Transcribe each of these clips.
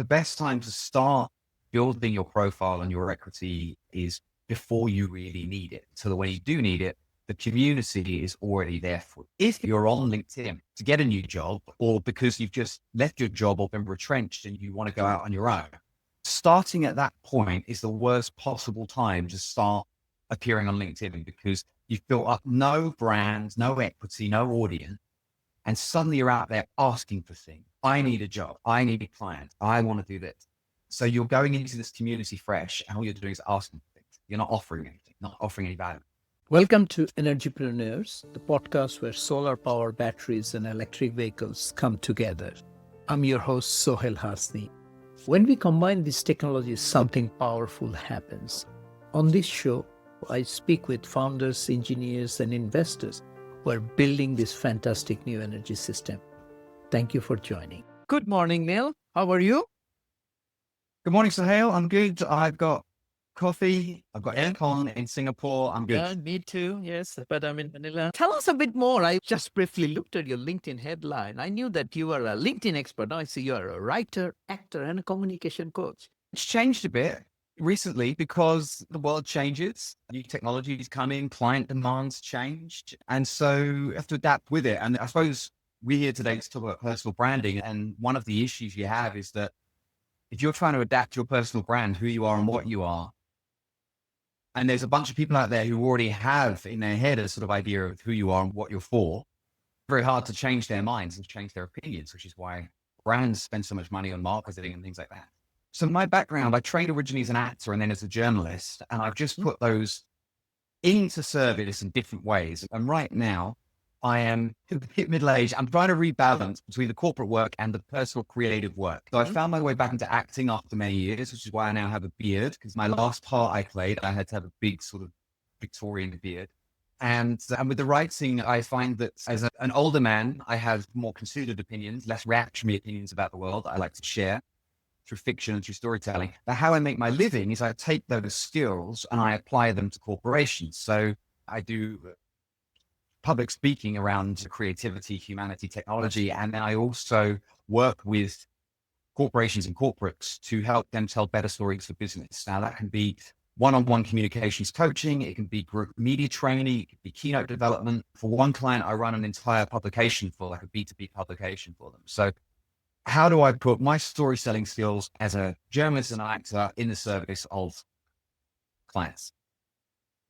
The best time to start building your profile and your equity is before you really need it. So that when you do need it, the community is already there for you. If you're on LinkedIn to get a new job, or because you've just left your job or been retrenched and you want to go out on your own, starting at that point is the worst possible time to start appearing on LinkedIn, because you've built up no brand, no equity, no audience. And suddenly you're out there asking for things. I need a job. I need a client. I want to do this. So you're going into this community fresh, and all you're doing is asking for things. You're not offering anything, not offering any value. Welcome to Energypreneurs, the podcast where solar power batteries and electric vehicles come together. I'm your host, Sohail Hasni. When we combine these technologies, something powerful happens. On this show, I speak with founders, engineers, and investors who are building this fantastic new energy system. Thank you for joining. Good morning, Neal. How are you? Good morning, Sohail. I'm good. I've got coffee. I've got aircon in Singapore. I'm good. Yeah, me too. Yes, but I'm in Manila. Tell us a bit more. I just briefly looked at your LinkedIn headline. I knew that you are a LinkedIn expert. Now I see you're a writer, actor, and a communication coach. It's changed a bit recently because the world changes. New technologies come in, client demands changed. And so you have to adapt with it. And I suppose we're here today to talk about personal branding. And one of the issues you have is that if you're trying to adapt your personal brand, who you are and what you are, and there's a bunch of people out there who already have in their head a sort of idea of who you are and what you're for, very hard to change their minds and change their opinions, which is why brands spend so much money on marketing and things like that. So my background, I trained originally as an actor and then as a journalist, and I've just put those into service in different ways. And right now, I am a bit middle-aged. I'm trying to rebalance between the corporate work and the personal creative work. So I found my way back into acting after many years, which is why I now have a beard, because my last part I played, I had to have a big sort of Victorian beard. And with the writing, I find that as an older man, I have more considered opinions, less reactionary opinions about the world that I like to share through fiction and through storytelling. But how I make my living is I take those skills and I apply them to corporations. So I do public speaking around creativity, humanity, technology. And then I also work with corporations and corporates to help them tell better stories for business. Now that can be one-on-one communications coaching. It can be group media training. It can be keynote development. For one client, I run an entire publication for like a B2B publication for them. So how do I put my storytelling skills as a journalist and an actor in the service of clients?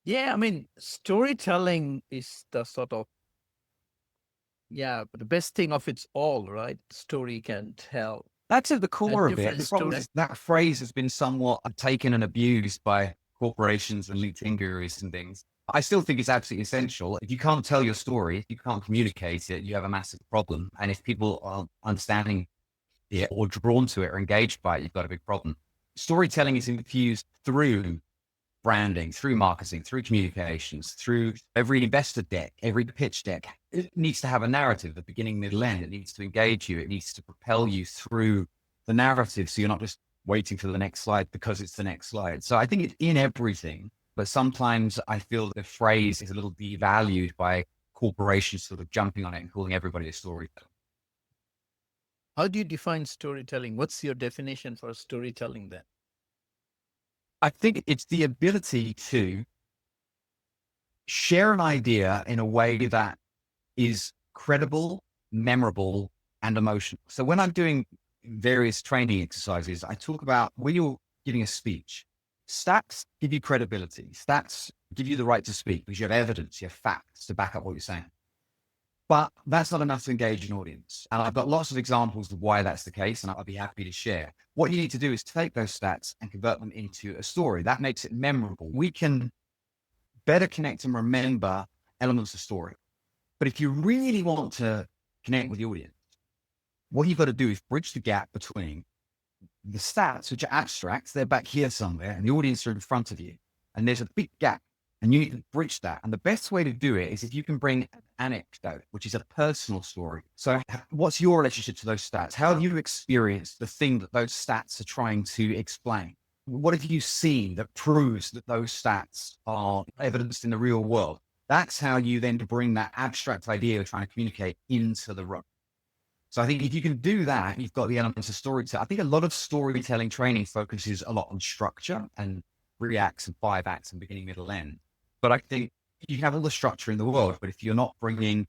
Yeah, I mean, storytelling is the sort of, the best thing of its all, right? Story can tell. That's at the core of it. different The problem stories. is that phrase has been somewhat taken and abused by corporations and LinkedIn gurus and things. I still think it's absolutely essential. If you can't tell your story, if you can't communicate it, you have a massive problem. And if people aren't understanding it or drawn to it or engaged by it, you've got a big problem. Storytelling is infused through branding, through marketing, through communications, through every investor deck, every pitch deck. It needs to have a narrative, the beginning, middle, end. It needs to engage you. It needs to propel you through the narrative. So you're not just waiting for the next slide because it's the next slide. So I think it's in everything, but sometimes I feel the phrase is a little devalued by corporations sort of jumping on it and calling everybody a storyteller. How do you define storytelling? What's your definition for storytelling then? I think it's the ability to share an idea in a way that is credible, memorable, and emotional. So when I'm doing various training exercises, I talk about when you're giving a speech, stats give you credibility. Stats give you the right to speak because you have evidence, you have facts to back up what you're saying. But that's not enough to engage an audience. And I've got lots of examples of why that's the case, and I'll be happy to share. What you need to do is take those stats and convert them into a story. That makes it memorable. We can better connect and remember elements of story. But if you really want to connect with the audience, what you've got to do is bridge the gap between the stats, which are abstracts, they're back here somewhere, and the audience are in front of you. And there's a big gap. And you need to bridge that. And the best way to do it is if you can bring an anecdote, which is a personal story. So what's your relationship to those stats? How have you experienced the thing that those stats are trying to explain? What have you seen that proves that those stats are evidenced in the real world? That's how you then bring that abstract idea of trying to communicate into the room. So I think if you can do that, you've got the elements of storytelling. I think a lot of storytelling training focuses a lot on structure and 3 acts and 5 acts and beginning, middle, end. But I think you can have all the structure in the world, but if you're not bringing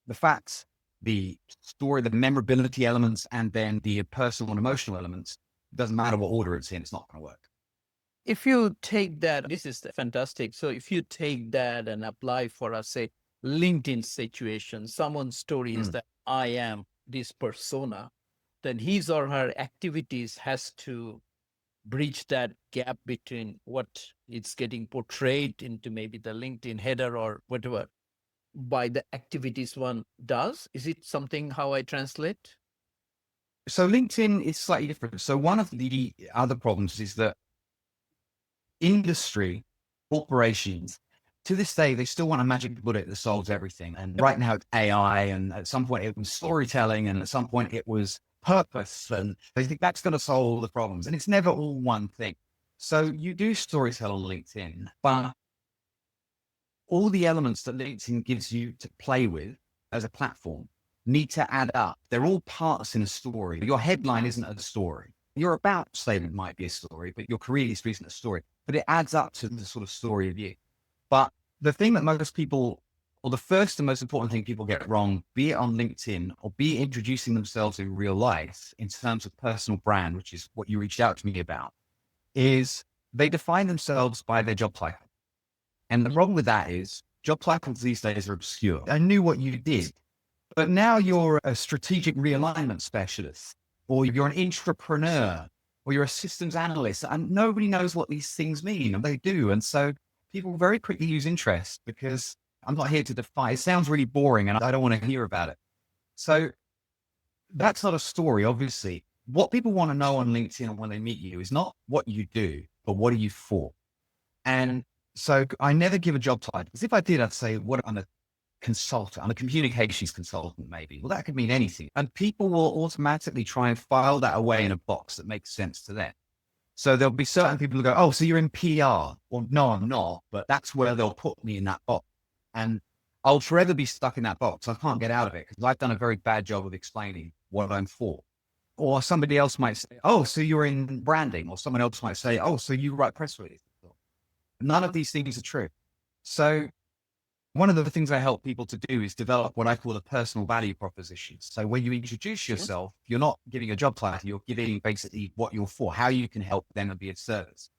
the facts, the story, the memorability elements, and then the personal and emotional elements, it doesn't matter what order it's in, it's not going to work. If you take that, this is fantastic. So if you take that and apply for a, say, LinkedIn situation, someone's story is that I am this persona, then his or her activities has to bridge that gap between what it's getting portrayed into maybe the LinkedIn header or whatever by the activities one does. Is it something how I translate? So LinkedIn is slightly different. So one of the other problems is that industry, corporations, to this day, they still want a magic bullet that solves everything. And right now it's AI, and at some point it was storytelling, and at some point it was purpose. And they think that's going to solve all the problems. And it's never all one thing. So you do storytell on LinkedIn, but all the elements that LinkedIn gives you to play with as a platform need to add up. They're all parts in a story. Your headline isn't a story. Your about statement might be a story, but your career history isn't a story. But it adds up to the sort of story of you. But the thing that most people, or the first and most important thing people get wrong, be it on LinkedIn or be it introducing themselves in real life in terms of personal brand, which is what you reached out to me about, is they define themselves by their job title. And the problem with that is job titles these days are obscure. I knew what you did, but now you're a strategic realignment specialist, or you're an entrepreneur, or you're a systems analyst, and nobody knows what these things mean, and they do. And so people very quickly lose interest because I'm not here to define. It sounds really boring, and I don't want to hear about it. So that's not a story, obviously. What people want to know on LinkedIn when they meet you is not what you do, but what are you for? And so I never give a job title, because if I did, I'd say, what I'm a consultant, I'm a communications consultant, maybe. Well, that could mean anything. And people will automatically try and file that away in a box that makes sense to them. So there'll be certain people who go, oh, so you're in PR. Well, no, I'm not, but that's where they'll put me in that box. And I'll forever be stuck in that box. I can't get out of it because I've done a very bad job of explaining what I'm for. Or somebody else might say, oh, so you're in branding. Or someone else might say, oh, so you write press releases. None of these things are true. So one of the things I help people to do is develop what I call a personal value proposition. So when you introduce yourself, you're not giving a job title, you're giving basically what you're for, how you can help them and be of service.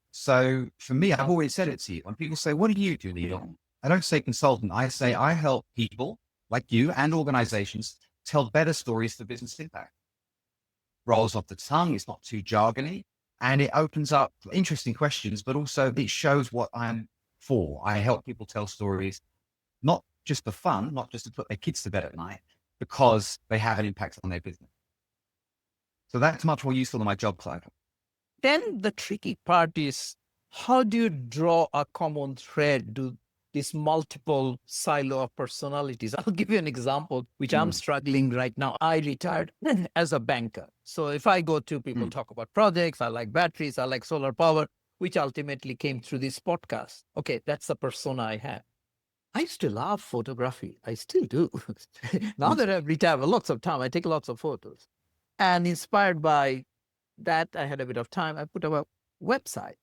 So for me, I've always said it to you. When people say, what do you do, Neal? I don't say consultant. I say I help people like you and organizations tell better stories for business impact. Rolls off the tongue. It's not too jargony. And it opens up interesting questions, but also it shows what I'm for. I help people tell stories, not just for fun, not just to put their kids to bed at night, because they have an impact on their business. So that's much more useful than my job title. Then the tricky part is, how do you draw a common thread to this multiple silo of personalities? I'll give you an example, which I'm struggling right now. I retired as a banker. So if I go to people talk about projects, I like batteries, I like solar power, which ultimately came through this podcast. Okay, that's the persona I have. I used to love photography. I still do. Now that I've retired, lots of time, I take lots of photos. And inspired by that, I had a bit of time. I put up a website.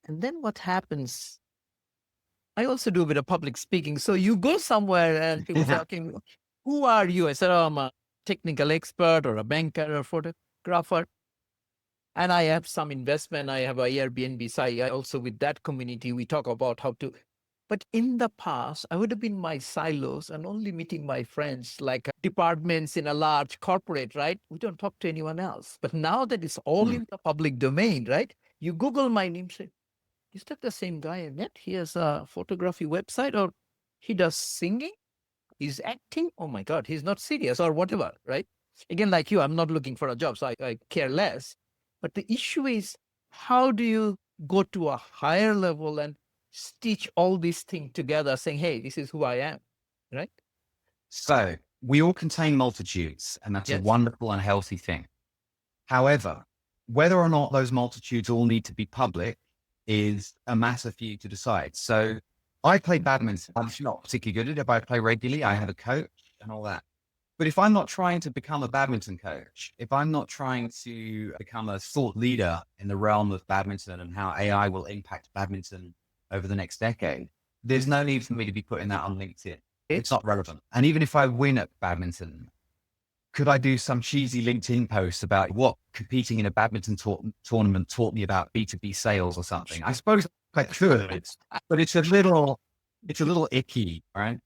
And then what happens? I also do a bit of public speaking. So you go somewhere and people say, okay, who are you? I said, oh, I'm a technical expert or a banker or photographer. And I have some investment. I have a Airbnb site. I also, with that community, we talk about how to. But in the past, I would have been my silos and only meeting my friends, like departments in a large corporate, right? We don't talk to anyone else. But now that it's all in the public domain, right? You Google my name, say, is that the same guy I met? He has a photography website, or he does singing, he's acting. Oh my God, he's not serious or whatever, right? Again, like you, I'm not looking for a job, so I care less. But the issue is, how do you go to a higher level and stitch all these things together, saying, hey, this is who I am, right? So we all contain multitudes, and that's a wonderful and healthy thing. However, whether or not those multitudes all need to be public is a matter for you to decide. So I play badminton. I'm not particularly good at it, but I play regularly. I have a coach and all that. But if I'm not trying to become a badminton coach, if I'm not trying to become a thought leader in the realm of badminton and how AI will impact badminton over the next decade, there's no need for me to be putting that on LinkedIn. It's not relevant. And even if I win at badminton, could I do some cheesy LinkedIn post about what competing in a badminton tournament taught me about B2B sales or something? I suppose I could, but it's a little icky, right?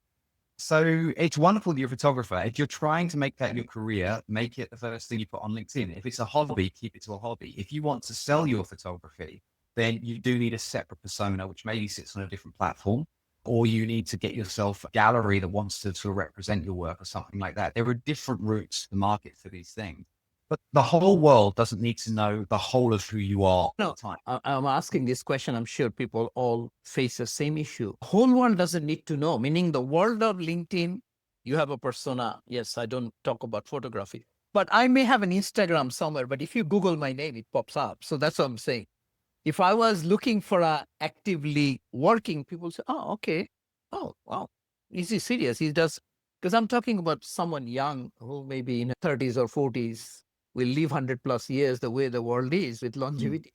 So it's wonderful that you're a photographer. If you're trying to make that your career, make it the first thing you put on LinkedIn. If it's a hobby, keep it to a hobby. If you want to sell your photography, then you do need a separate persona, which maybe sits on a different platform, or you need to get yourself a gallery that wants to sort of represent your work or something like that. There are different routes to the market for these things. But the whole world doesn't need to know the whole of who you are all No, the time. I'm asking this question. I'm sure people all face the same issue. Whole world doesn't need to know, meaning the world of LinkedIn, you have a persona. Yes, I don't talk about photography, but I may have an Instagram somewhere, but if you Google my name, it pops up. So that's what I'm saying. If I was looking for a actively working, people say, oh, okay. Oh, wow. Is he serious? He does, because I'm talking about someone young who may be in 30s or 40s, will live 100 plus years the way the world is with longevity.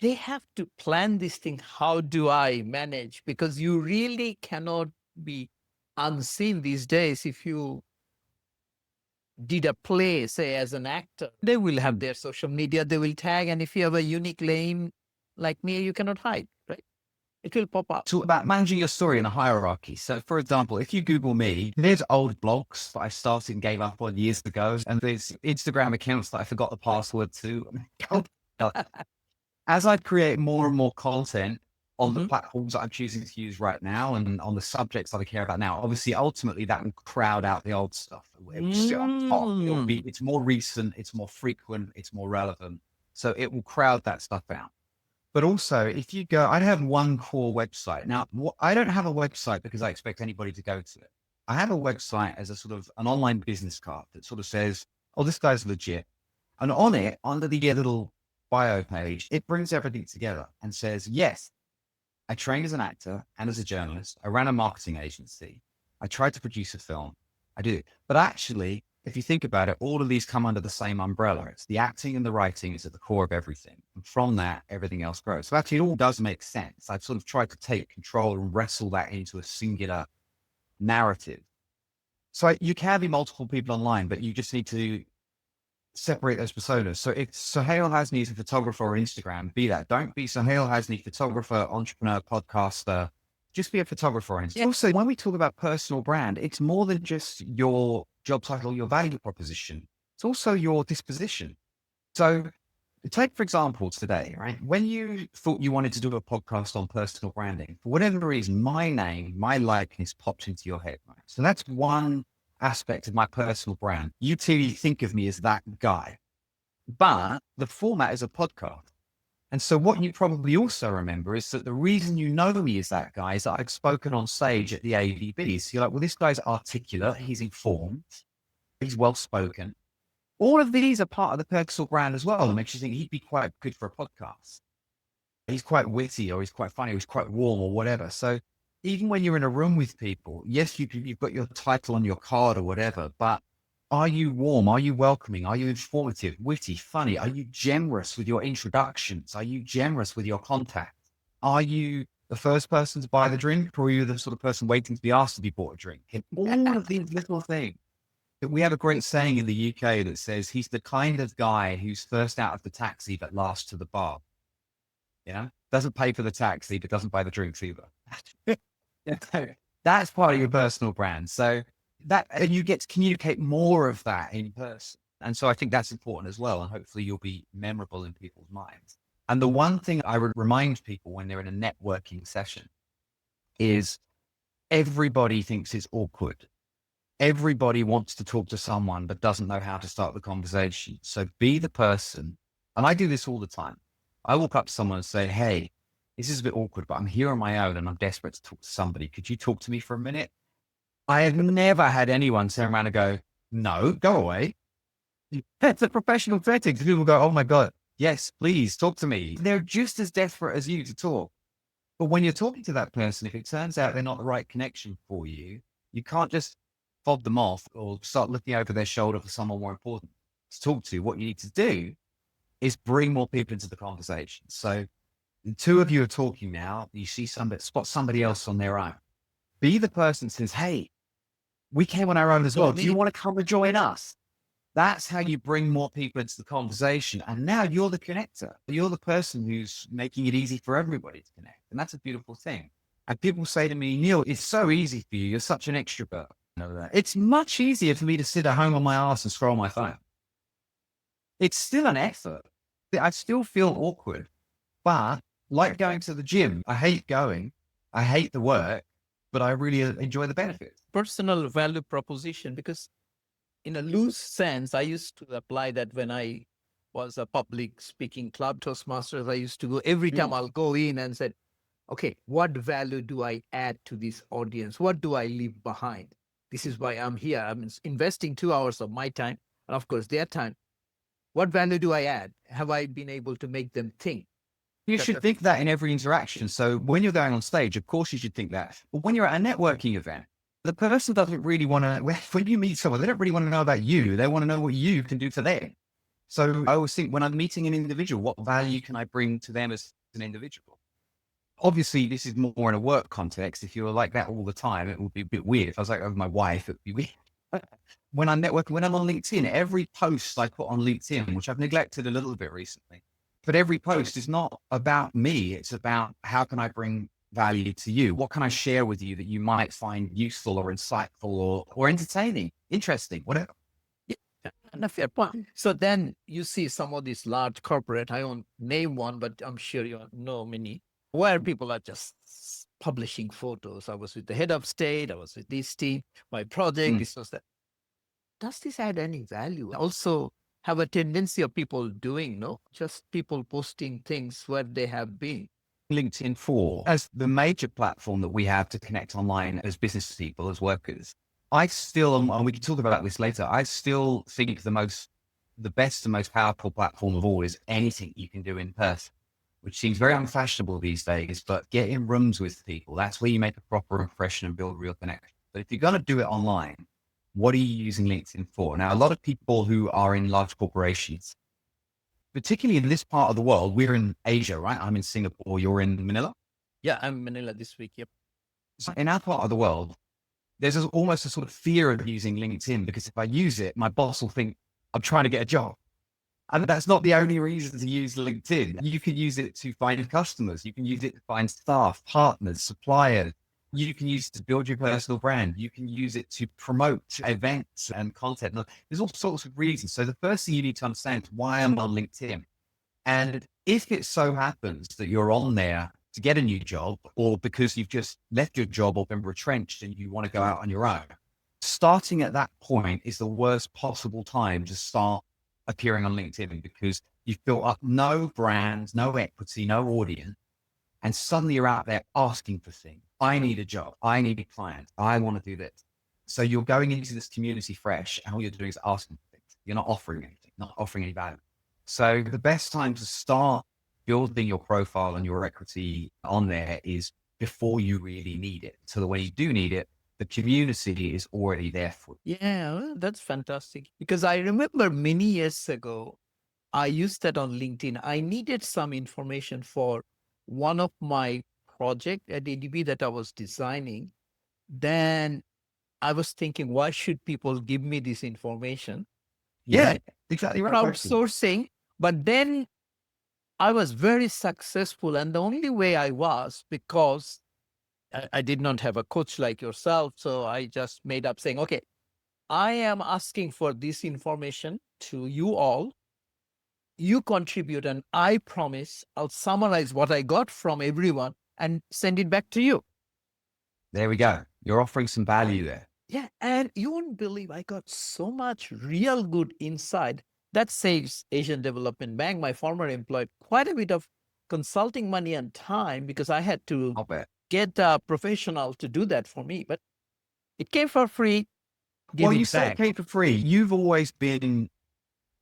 They have to plan this thing. How do I manage? Because you really cannot be unseen these days. If you did a play, say as an actor, they will have their social media, they will tag. And if you have a unique name like me, you cannot hide, right? It will pop up. Talk about managing your story in a hierarchy. So, for example, if you Google me, there's old blogs that I started and gave up on years ago, and there's Instagram accounts that I forgot the password to. As I create more and more content on the platforms that I'm choosing to use right now and on the subjects that I care about now, obviously, ultimately, that will crowd out the old stuff. It's more recent, it's more frequent, it's more relevant. So it will crowd that stuff out. But also, if you go, I have one core website. Now, I don't have a website because I expect anybody to go to it. I have a website as a sort of an online business card that sort of says, oh, this guy's legit. And on it, under the little bio page, it brings everything together and says, yes, I trained as an actor and as a journalist. I ran a marketing agency. I tried to produce a film. I do. But actually, if you think about it, all of these come under the same umbrella. It's the acting and the writing is at the core of everything. And from that, everything else grows. So actually, it all does make sense. I've sort of tried to take control and wrestle that into a singular narrative. So you can be multiple people online, but you just need to separate those personas. So if Sohail Hasni is a photographer or Instagram, be that. Don't be Sohail Hasni, photographer, entrepreneur, podcaster. Just be a photographer on Instagram. Yeah. Also, when we talk about personal brand, it's more than just your job title, your value proposition. It's also your disposition. So take, for example, today, right? When you thought you wanted to do a podcast on personal branding, for whatever reason, my name, my likeness popped into your head, right? So that's one aspect of my personal brand. You clearly think of me as that guy, but the format is a podcast. And so what you probably also remember is that the reason you know me as that guy is that I've spoken on stage at the AVBs. So you're like, well, this guy's articulate, he's informed, he's well-spoken. All of these are part of the personal brand as well. It makes you think he'd be quite good for a podcast. He's quite witty, or he's quite funny, or he's quite warm, or whatever. So even when you're in a room with people, yes, you've got your title on your card or whatever, but are you warm? Are you welcoming? Are you informative, witty, funny? Are you generous with your introductions? Are you generous with your contact? Are you the first person to buy the drink, or are you the sort of person waiting to be asked to be bought a drink? And all of these little things. We have a great saying in the UK that says he's the kind of guy who's first out of the taxi but last to the bar. Yeah, doesn't pay for the taxi but doesn't buy the drinks either. That's part of your personal brand. So that, and you get to communicate more of that in person. And so I think that's important as well. And hopefully you'll be memorable in people's minds. And the one thing I would remind people when they're in a networking session is everybody thinks it's awkward. Everybody wants to talk to someone, but doesn't know how to start the conversation. So be the person. And I do this all the time. I walk up to someone and say, hey, this is a bit awkward, but I'm here on my own and I'm desperate to talk to somebody. Could you talk to me for a minute? I have never had anyone turn around and go, no, go away. That's a professional setting. People go, oh my God, yes, please talk to me. They're just as desperate as you to talk. But when you're talking to that person, if it turns out they're not the right connection for you, you can't just fob them off or start looking over their shoulder for someone more important to talk to. What you need to do is bring more people into the conversation. So the two of you are talking now. You see somebody, spot somebody else on their own. Be the person that says, hey, we came on our own as well. Do you want to come and join us? That's how you bring more people into the conversation. And now you're the connector. You're the person who's making it easy for everybody to connect. And that's a beautiful thing. And people say to me, Neal, it's so easy for you. You're such an extrovert. It's much easier for me to sit at home on my ass and scroll my phone. It's still an effort. I still feel awkward, but like going to the gym, I hate going. I hate the work, but I really enjoy the benefits. Personal value proposition, because in a loose sense, I used to apply that when I was a public speaking club Toastmasters. I used to go every time I'll go in and said, okay, what value do I add to this audience? What do I leave behind? This is why I'm here. I'm investing 2 hours of my time and of course their time. What value do I add? Have I been able to make them think? You should think that in every interaction. So when you're going on stage, of course you should think that. But when you're at a networking event, the person doesn't really want to, when you meet someone, they don't really want to know about you. They want to know what you can do for them. So I always think when I'm meeting an individual, what value can I bring to them as an individual? Obviously, this is more in a work context. If you were like that all the time, it would be a bit weird. If I was like over my wife, it would be weird. When I'm networking, when I'm on LinkedIn, every post I put on LinkedIn, which I've neglected a little bit recently, but every post is not about me. It's about how can I bring value to you? What can I share with you that you might find useful or insightful or entertaining, interesting, whatever. Yeah, and a fair point. So then you see some of these large corporate, I won't name one, but I'm sure you know many, where people are just publishing photos. I was with the head of state. I was with this team, my project, this was that. Does this add any value? Also have a tendency of people doing, no, just people posting things where they have been. LinkedIn for as the major platform that we have to connect online as business people, as workers. I still, and we can talk about this later, I still think the best and most powerful platform of all is anything you can do in person, which seems very unfashionable these days, but get in rooms with people. That's where you make a proper impression and build real connection. But if you're going to do it online, what are you using LinkedIn for? Now, a lot of people who are in large corporations, particularly in this part of the world, we're in Asia, right? I'm in Singapore. You're in Manila? Yeah, I'm in Manila this week. Yep. So in our part of the world, there's almost a sort of fear of using LinkedIn because if I use it, my boss will think I'm trying to get a job. And that's not the only reason to use LinkedIn. You can use it to find customers. You can use it to find staff, partners, suppliers. You can use it to build your personal brand. You can use it to promote events and content. There's all sorts of reasons. So the first thing you need to understand is why I'm on LinkedIn. And if it so happens that you're on there to get a new job or because you've just left your job or been retrenched and you want to go out on your own, starting at that point is the worst possible time to start appearing on LinkedIn because you've built up no brand, no equity, no audience. And suddenly you're out there asking for things. I need a job. I need a client. I want to do this. So you're going into this community fresh and all you're doing is asking for things. You're not offering anything, not offering any value. So the best time to start building your profile and your equity on there is before you really need it. So that when you do need it, the community is already there for you. Yeah, well, that's fantastic. Because I remember many years ago, I used that on LinkedIn. I needed some information for one of my project at ADB that I was designing. Then I was thinking, why should people give me this information? Yeah, exactly right. Crowdsourcing. But then I was very successful. And the only way I was because I did not have a coach like yourself. So I just made up saying, okay, I am asking for this information to you all. You contribute and I promise I'll summarize what I got from everyone and send it back to you. There we go. You're offering some value there. Yeah. And you won't believe I got so much real good insight that saves Asian Development Bank, my former employee, quite a bit of consulting money and time because I had to get a professional to do that for me. But it came for free. Well, you said it came for free. You've always been,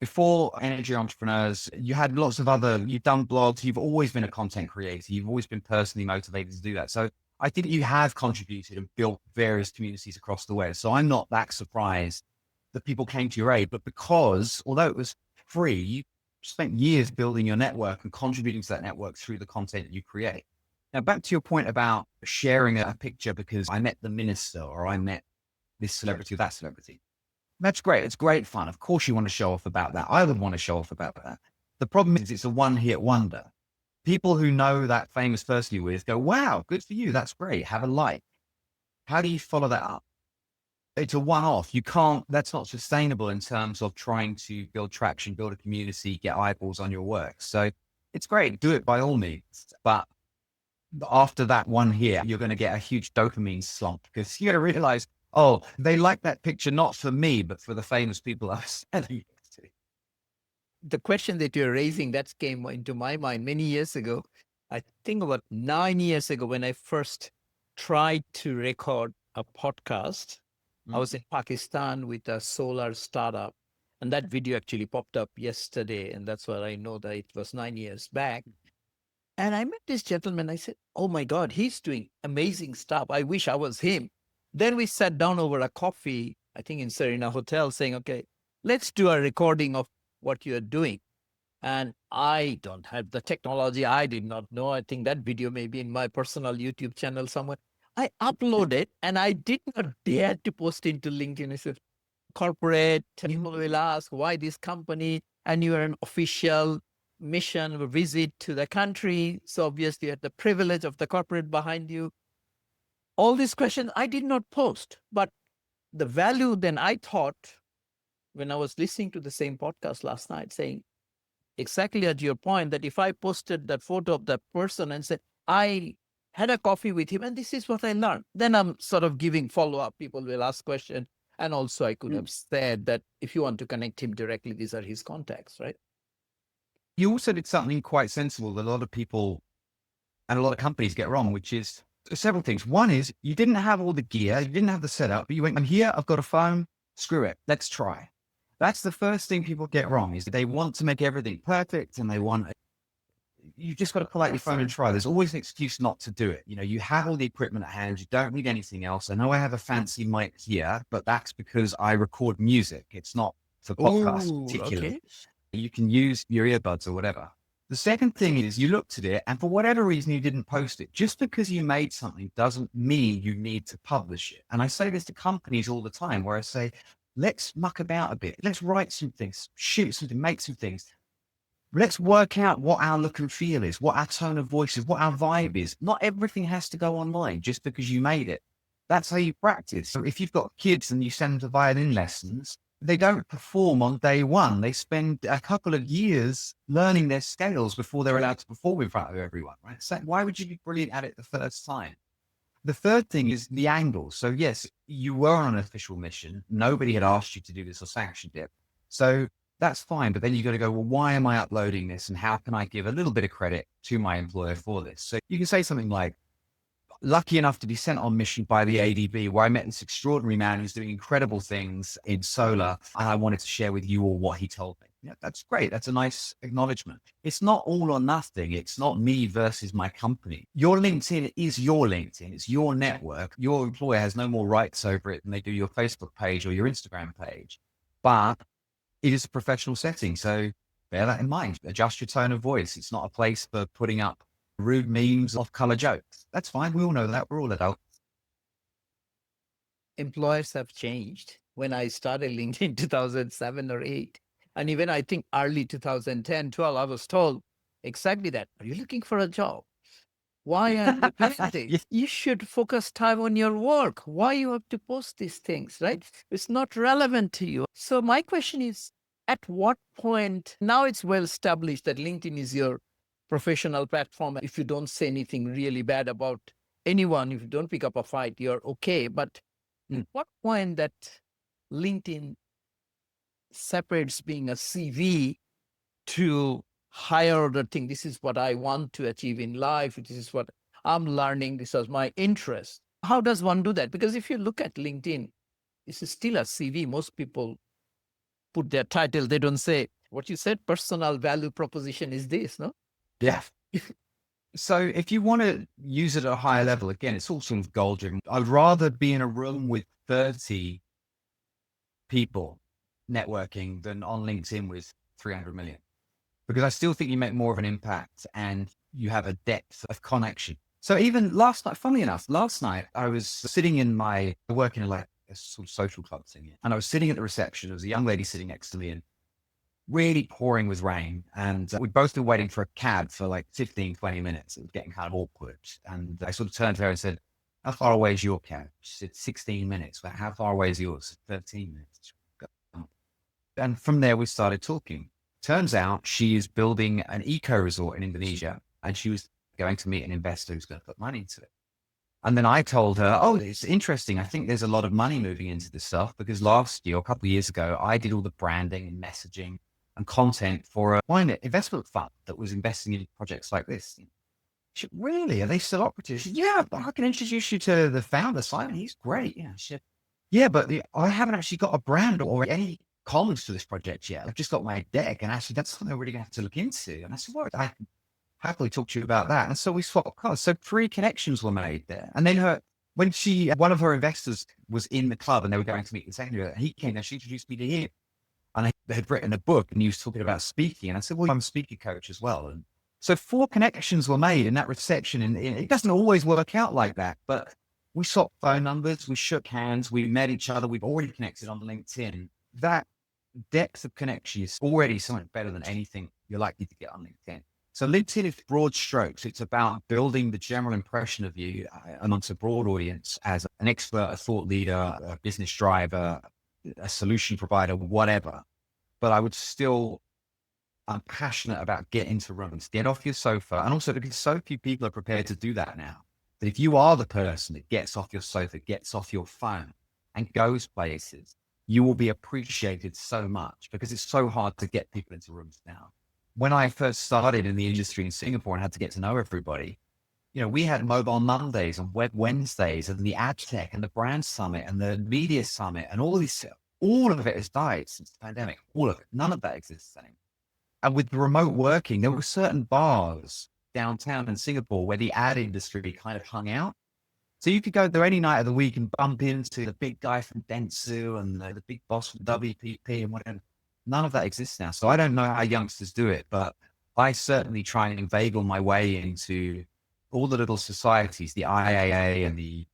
before Energy Entrepreneurs, you had lots of other, you've done blogs, you've always been a content creator. You've always been personally motivated to do that. So I think you have contributed and built various communities across the way. So I'm not that surprised that people came to your aid, but because although it was free, you spent years building your network and contributing to that network through the content you create. Now, back to your point about sharing a picture because I met the minister or I met this celebrity or that celebrity. That's great. It's great fun. Of course, you want to show off about that. I would want to show off about that. The problem is it's a one-hit wonder. People who know that famous person you're with go, wow, good for you. That's great. Have a like. How do you follow that up? It's a one-off. You can't, that's not sustainable in terms of trying to build traction, build a community, get eyeballs on your work. So it's great. Do it by all means. But after that one here, you're going to get a huge dopamine slump because you're going to realize, oh, they like that picture, not for me, but for the famous people I was selling it to. The question that you're raising, that came into my mind many years ago. I think about 9 years ago when I first tried to record a podcast. I was in Pakistan with a solar startup, and that video actually popped up yesterday, and that's why I know that it was 9 years back. And I met this gentleman. I said, oh my God, he's doing amazing stuff. I wish I was him. Then we sat down over a coffee, I think in Serena Hotel, saying, okay, let's do a recording of what you're doing. And I don't have the technology. I did not know. I think that video may be in my personal YouTube channel somewhere. I uploaded and I did not dare to post into LinkedIn. I said, corporate, people will ask why this company, and you are an official mission or visit to the country. So obviously you had the privilege of the corporate behind you. All these questions I did not post, but the value then I thought when I was listening to the same podcast last night saying exactly at your point that if I posted that photo of that person and said, I had a coffee with him and this is what I learned, then I'm sort of giving follow-up. People will ask questions. And also I could have said that if you want to connect him directly, these are his contacts, right? You also did something quite sensible that a lot of people and a lot of companies get wrong, which is several things. One is you didn't have all the gear, you didn't have the setup, but you went, I'm here, I've got a phone, screw it, let's try. That's the first thing people get wrong is they want to make everything perfect and they want, you just got to pull out your phone and try. There's always an excuse not to do it. You know, you have all the equipment at hand, you don't need anything else. I know I have a fancy mic here, but that's because I record music. It's not for podcasts particularly. Okay. You can use your earbuds or whatever. The second thing is you looked at it and for whatever reason you didn't post it. Just because you made something doesn't mean you need to publish it. And I say this to companies all the time where I say, let's muck about a bit. Let's write some things, shoot something, make some things. Let's work out what our look and feel is, what our tone of voice is, what our vibe is. Not everything has to go online just because you made it. That's how you practice. So if you've got kids and you send them to violin lessons, they don't perform on day one. They spend a couple of years learning their scales before they're allowed to perform in front of everyone, right? So why would you be brilliant at it the first time? The third thing is the angle. So yes, you were on an official mission. Nobody had asked you to do this or sanctioned it. So that's fine. But then you got to go, well, why am I uploading this? And how can I give a little bit of credit to my employer for this? So you can say something like, lucky enough to be sent on mission by the ADB, where I met this extraordinary man who's doing incredible things in solar. And I wanted to share with you all what he told me. Yeah, that's great. That's a nice acknowledgement. It's not all or nothing. It's not me versus my company. Your LinkedIn is your LinkedIn. It's your network. Your employer has no more rights over it than they do your Facebook page or your Instagram page. But it is a professional setting. So bear that in mind. Adjust your tone of voice. It's not a place for putting up rude memes, off-color jokes. That's fine. We all know that. We're all adults. Employers have changed. When I started LinkedIn in 2007 or 8, and even I think early 2010, 12, I was told exactly that. Are you looking for a job? Why are you doing this? You should focus time on your work. Why you have to post these things, right? It's not relevant to you. So my question is, at what point, now it's well established that LinkedIn is your professional platform. If you don't say anything really bad about anyone, if you don't pick up a fight, you're okay. But at what point that LinkedIn separates being a CV to higher order thing? This is what I want to achieve in life. This is what I'm learning. This is my interest. How does one do that? Because if you look at LinkedIn, this is still a CV. Most people put their title. They don't say what you said. Personal value proposition is this, no? Yeah. So if you want to use it at a higher level, again, it's all sort of goal driven. I'd rather be in a room with 30 people networking than on LinkedIn with 300 million, because I still think you make more of an impact and you have a depth of connection. So even last night, funnily enough, last night I was sitting in I work in like a sort of social club thing, and I was sitting at the reception. There was a young lady sitting next to me, and really pouring with rain. And we'd both been waiting for a cab for like 15, 20 minutes. It was getting kind of awkward. And I sort of turned to her and said, how far away is your cab? She said, 16 minutes. Well, how far away is yours? 13 minutes. And from there, we started talking. Turns out she is building an eco resort in Indonesia, and she was going to meet an investor who's going to put money into it. And then I told her, oh, it's interesting. I think there's a lot of money moving into this stuff because last year, a couple of years ago, I did all the branding and messaging and content for a wine investment fund that was investing in projects like this. She said, really? Are they still operative? She said, yeah, but I can introduce you to the founder, Simon. He's great. Yeah. She said, yeah, but I haven't actually got a brand or any comments to this project yet. I've just got my deck. And actually, that's something we're really going to have to look into. And I said, well, I can happily talk to you about that. And so we swapped cards. So 3 connections were made there. And then when one of her investors was in the club and they were going to meet the secretary, and he came there, she introduced me to him. And they had written a book and he was talking about speaking. And I said, well, I'm a speaker coach as well. And so 4 connections were made in that reception. And it doesn't always work out like that, but we swapped phone numbers, we shook hands, we met each other. We've already connected on LinkedIn. That depth of connection is already something better than anything you're likely to get on LinkedIn. So LinkedIn is broad strokes. It's about building the general impression of you amongst a broad audience as an expert, a thought leader, a business driver, a solution provider, whatever. But I'm passionate about getting into rooms, get off your sofa. And also because so few people are prepared to do that now, that if you are the person that gets off your sofa, gets off your phone and goes places, you will be appreciated so much because it's so hard to get people into rooms now. When I first started in the industry in Singapore and had to get to know everybody, we had Mobile Mondays and Web Wednesdays and the Ad Tech and the Brand Summit and the Media Summit and all of it has died since the pandemic. All of it. None of that exists anymore. And with the remote working, there were certain bars downtown in Singapore where the ad industry kind of hung out. So you could go there any night of the week and bump into the big guy from Dentsu and the big boss from WPP and whatever. None of that exists now. So I don't know how youngsters do it, but I certainly try and inveigle my way into all the little societies, the IAA and we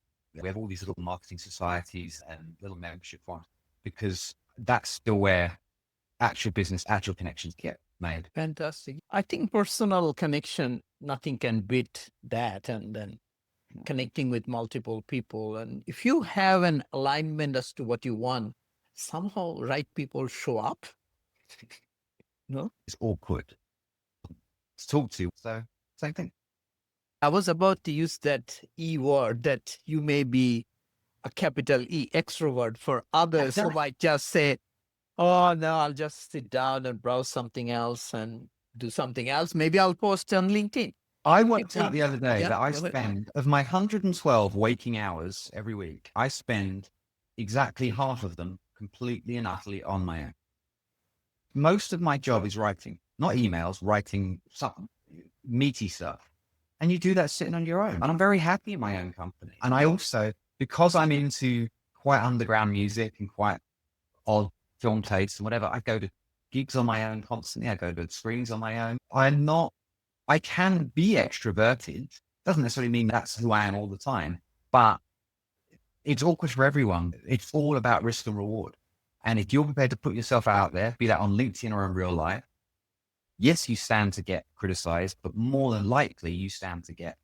have all these little marketing societies and little membership forums, because that's still where actual business, actual connections get made. Fantastic. I think personal connection, nothing can beat that. And then connecting with multiple people. And if you have an alignment as to what you want, somehow right people show up. No? It's awkward to talk to. So same thing. I was about to use that E word, that you may be a capital E extrovert. For others who might just say, oh, no, I'll just sit down and browse something else and do something else. Maybe I'll post on LinkedIn. I worked out the other day Yeah, that I go ahead. spend, of my 112 waking hours every week, I spend exactly half of them completely and utterly on my own. Most of my job is writing, not emails, writing some meaty stuff. And you do that sitting on your own. And I'm very happy in my own company. And I also, because I'm into quite underground music and quite odd film tastes and whatever, I go to gigs on my own constantly. I go to screens on my own. I can be extroverted. Doesn't necessarily mean that's who I am all the time, but it's awkward for everyone. It's all about risk and reward. And if you're prepared to put yourself out there, be that on LinkedIn or in real life, yes, you stand to get criticized, but more than likely you stand to get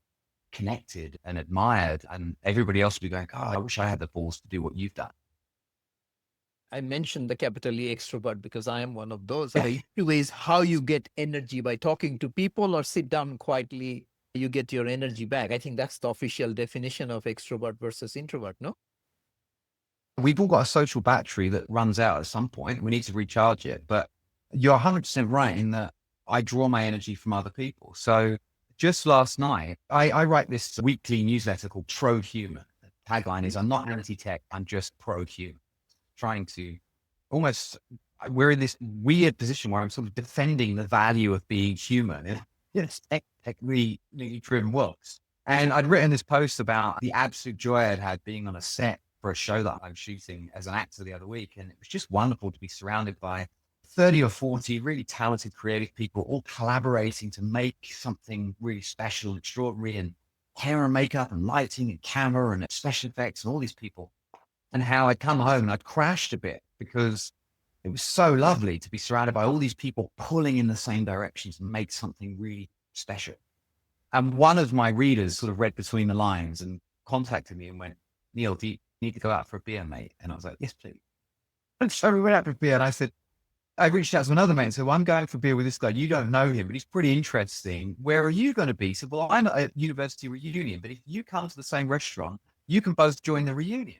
connected and admired, and everybody else will be going, oh, I wish I had the balls to do what you've done. I mentioned the capital E extrovert because I am one of those. The issue is how you get energy by talking to people or sit down quietly, you get your energy back. I think that's the official definition of extrovert versus introvert, no? We've all got a social battery that runs out at some point. We need to recharge it. But you're 100% right in that I draw my energy from other people. So just last night, I write this weekly newsletter called Pro-Human. The tagline is, I'm not anti-tech, I'm just pro-human. Trying to we're in this weird position where I'm sort of defending the value of being human yes, technically driven works. And I'd written this post about the absolute joy I'd had being on a set for a show that I'm shooting as an actor the other week. And it was just wonderful to be surrounded by 30 or 40 really talented, creative people all collaborating to make something really special, extraordinary, and hair and makeup and lighting and camera and special effects and all these people. And how I'd come home and I'd crashed a bit because it was so lovely to be surrounded by all these people pulling in the same direction to make something really special. And one of my readers sort of read between the lines and contacted me and went, Neal, do you need to go out for a beer, mate? And I was like, yes, please. And so we went out for a beer. And I reached out to another mate and said, well, I'm going for a beer with this guy. You don't know him, but he's pretty interesting. Where are you going to be? He said, well, I'm at a university reunion, but if you come to the same restaurant, you can both join the reunion.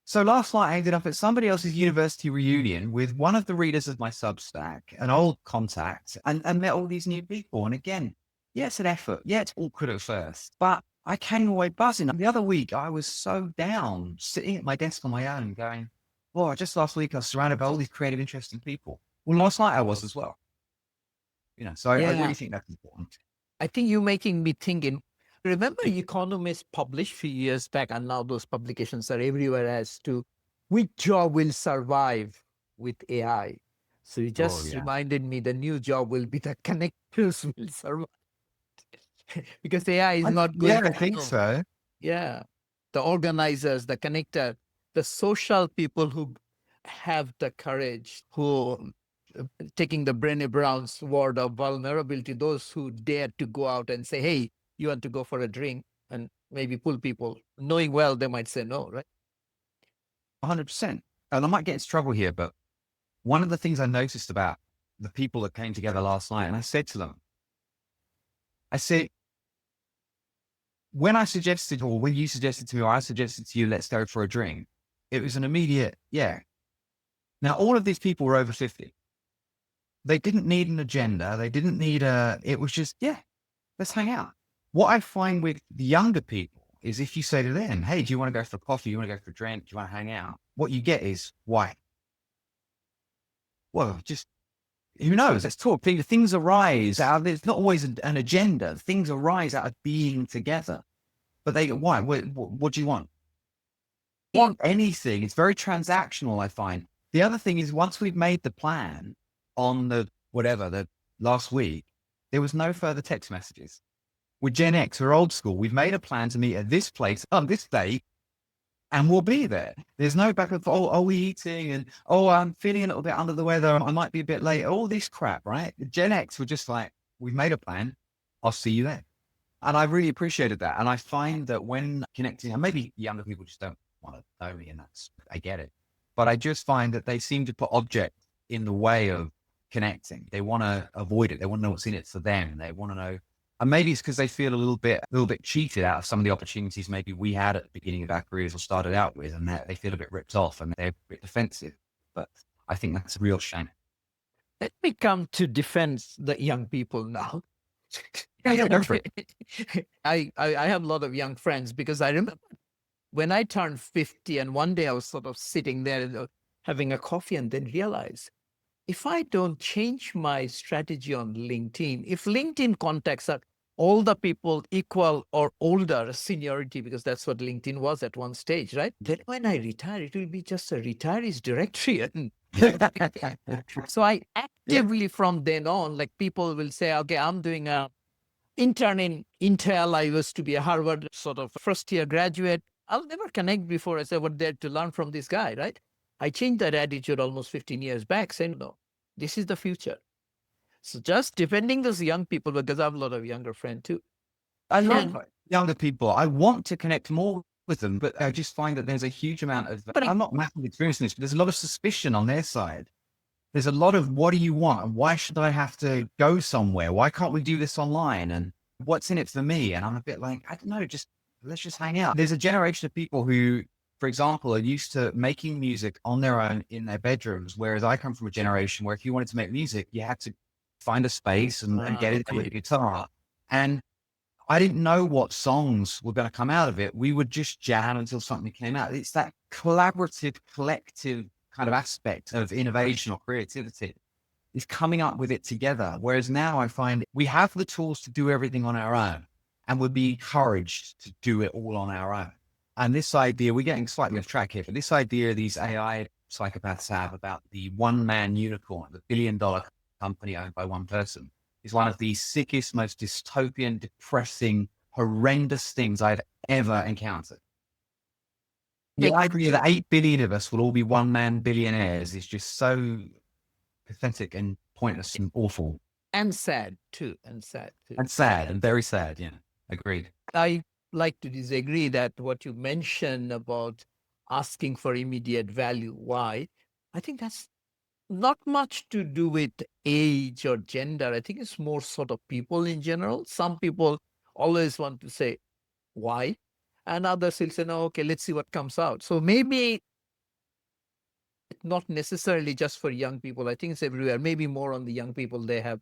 So last night I ended up at somebody else's university reunion with one of the readers of my Substack, an old contact, and met all these new people. And again, yeah, it's an effort. Yeah, it's awkward at first, but I came away buzzing. The other week I was so down, sitting at my desk on my own going, oh, just last week I was surrounded by all these creative, interesting people. Well, last night I was as well. So I really think that's important. I think you're making me thinking. Remember, Economist published a few years back, and now those publications are everywhere as to which job will survive with AI. So you just reminded me the new job will be the connectors will survive. Because AI is not going to. Yeah, I think so. Yeah. The organizers, the connector, the social people who have the courage, who taking the Brené Brown's word of vulnerability, those who dare to go out and say, hey, you want to go for a drink, and maybe pull people, knowing well they might say no, right? 100%. And I might get into trouble here, but one of the things I noticed about the people that came together last night, and I said to them, I said, when I suggested, or when you suggested to me, or I suggested to you, let's go for a drink, it was an immediate, yeah. Now, all of these people were over 50. They didn't need an agenda. They didn't need it was just, yeah, let's hang out. What I find with the younger people is if you say to them, hey, do you want to go for coffee? You want to go for a drink? Do you want to hang out? What you get is, why? Well, just, who knows? Let's talk. Things arise out of, there's not always an agenda. Things arise out of being together. But they go, why? What do you want? Want anything. It's very transactional, I find. The other thing is once we've made the plan on the last week, there was no further text messages. We're Gen X, we're old school. We've made a plan to meet at this place on this date, and we'll be there. There's no back and forth. Oh, are we eating? And I'm feeling a little bit under the weather. I might be a bit late. All this crap, right? The Gen X were just like, we've made a plan. I'll see you there. And I really appreciated that. And I find that when connecting, and maybe younger people just don't want to know me, and I get it. But I just find that they seem to put objects in the way of connecting. They want to avoid it. They want to know what's in it for them. They want to know. And maybe it's because they feel a little bit cheated out of some of the opportunities maybe we had at the beginning of our careers or started out with, and they feel a bit ripped off and they're a bit defensive. But I think that's a real shame. Let me come to defend the young people now. Yeah, go for it. I have a lot of young friends because I remember when I turned 50, and one day I was sort of sitting there having a coffee and then realized, if I don't change my strategy on LinkedIn, if LinkedIn contacts are all the people equal or older seniority, because that's what LinkedIn was at one stage, right? Then when I retire, it will be just a retirees directory. So I actively from then on, like people will say, okay, I'm doing a intern in Intel. I used to be a Harvard sort of first year graduate. I'll never connect before I said, what there to learn from this guy, right? I changed that attitude almost 15 years back, saying, no, this is the future. So just defending those young people, because I have a lot of younger friends too. I love younger people. I want to connect more with them, but I just find that there's a huge amount of, I'm not massively experiencing this, but there's a lot of suspicion on their side. There's a lot of, what do you want? And why should I have to go somewhere? Why can't we do this online? And what's in it for me? And I'm a bit like, I don't know, let's just hang out. There's a generation of people who, for example, are used to making music on their own in their bedrooms. Whereas I come from a generation where if you wanted to make music, you had to find a space and get into a guitar. And I didn't know what songs were going to come out of it. We would just jam until something came out. It's that collaborative, collective kind of aspect of innovation or creativity is coming up with it together. Whereas now I find we have the tools to do everything on our own and would be encouraged to do it all on our own. And this idea, we're getting slightly off track here, but this idea these AI psychopaths have about the one-man unicorn, the billion-dollar company owned by one person, is one of the sickest, most dystopian, depressing, horrendous things I've ever encountered. The idea that 8 billion of us will all be one-man billionaires is just so pathetic and pointless and awful. And sad too. And sad too. And sad and very sad. Yeah, agreed. I like to disagree that what you mentioned about asking for immediate value. Why? I think that's not much to do with age or gender. I think it's more sort of people in general. Some people always want to say why, and others will say, no, okay, let's see what comes out. So maybe it's not necessarily just for young people. I think it's everywhere. Maybe more on the young people. They have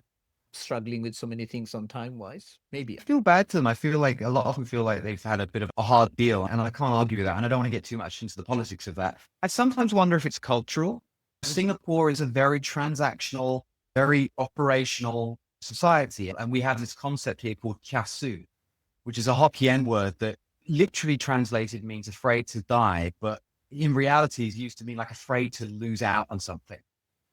struggling with so many things on time-wise. Maybe. I feel bad to them. I feel like a lot of them feel like they've had a bit of a hard deal, and I can't argue with that. And I don't want to get too much into the politics of that. I sometimes wonder if it's cultural. Singapore is a very transactional, very operational society. And we have this concept here called kiasu, which is a Hokkien word that literally translated means afraid to die, but in reality is used to mean like afraid to lose out on something.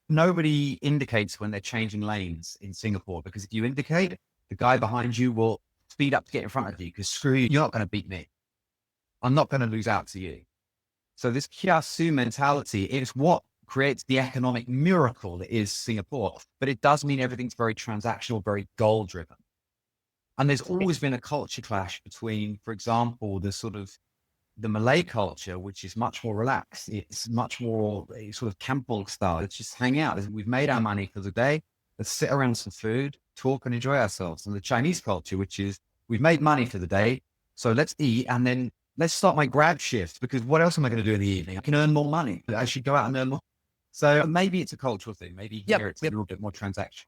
Nobody indicates when they're changing lanes in Singapore, because if you indicate, the guy behind you will speed up to get in front of you, because screw you, you're not going to beat me. I'm not going to lose out to you. So this kiasu mentality is what creates the economic miracle that is Singapore. But it does mean everything's very transactional, very goal driven. And there's always been a culture clash between, for example, the Malay culture, which is much more relaxed. It's much more sort of kampong style. Let's just hang out. We've made our money for the day. Let's sit around some food, talk and enjoy ourselves. And the Chinese culture, which is we've made money for the day. So let's eat and then let's start my grab shift, because what else am I going to do in the evening? I can earn more money. I should go out and earn more. So maybe it's a cultural thing. Maybe here it's a little bit more transactional.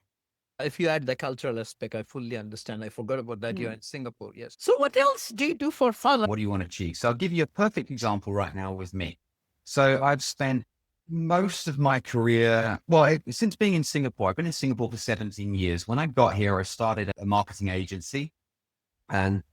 If you add the cultural aspect, I fully understand. I forgot about that. You're in Singapore. Yes. So what else do you do for fun? What do you want to achieve? So I'll give you a perfect example right now with me. So I've spent most of my career, since being in Singapore, I've been in Singapore for 17 years. When I got here, I started a marketing agency and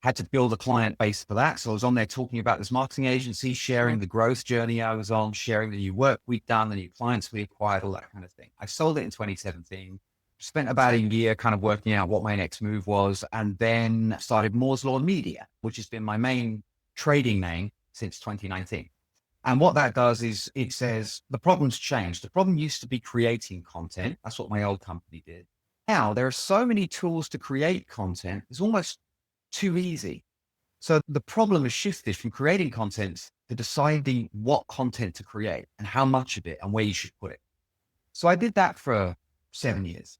had to build a client base for that. So I was on there talking about this marketing agency, sharing the growth journey I was on, sharing the new work we'd done, the new clients we acquired, all that kind of thing. I sold it in 2017. Spent about a year kind of working out what my next move was, and then started Moore's Law Media, which has been my main trading name since 2019. And what that does is it says the problem's changed. The problem used to be creating content. That's what my old company did. Now there are so many tools to create content. It's almost too easy. So the problem has shifted from creating content to deciding what content to create and how much of it and where you should put it. So I did that for 7 years.